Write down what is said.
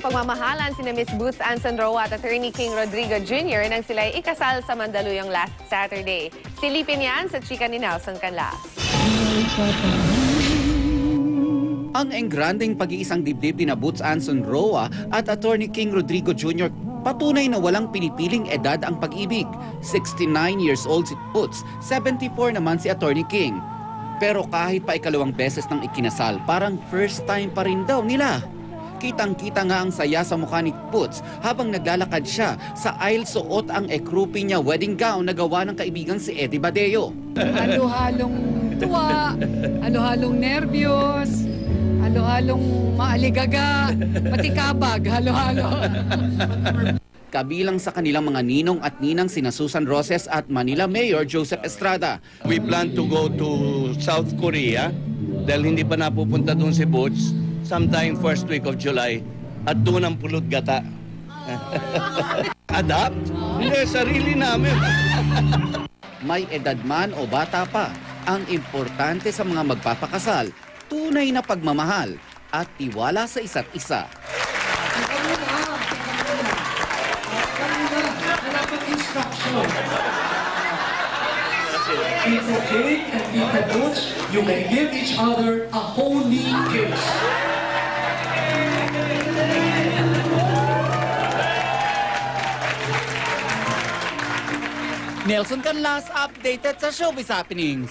pagmamahalan sina Miss Boots Anson Roa at Attorney King Rodrigo Jr. nang sila'y ikasal sa Mandaluyong last Saturday. Silipin yan sa chika ni Nelson Canlas. Ang engranding pag-iisang dibdib ni Boots Anson Roa at Attorney King Rodrigo Jr. patunay na walang pinipiling edad ang pag-ibig. 69 years old si Boots, 74 naman si Attorney King. Pero kahit pa ikalawang beses nang ikinasal, parang first time pa rin daw nila. Kitang-kita nga ang saya sa mukha ni Boots habang naglalakad siya sa aisle, suot ang ekrupi niya wedding gown na gawa ng kaibigang si Eddie Badeo. Halo-halong tuwa, halo-halong nervyos, halo-halong maaligaga, pati kabag, halo-halo. Kabilang sa kanilang mga ninong at ninang sina Susan Roses at Manila Mayor Joseph Estrada. We plan to go to South Korea dahil hindi pa napupunta doon si Boots sometime first week of July at doon ang pulot gata. Adapt? Hindi, sarili namin. May edad man o bata pa, ang importante sa mga magpapakasal, tunay na pagmamahal at tiwala sa isa't isa. Tito King and Tito Boots, you can give each other a holy kiss. Nelson Canlas, updated sa Showbiz Happenings.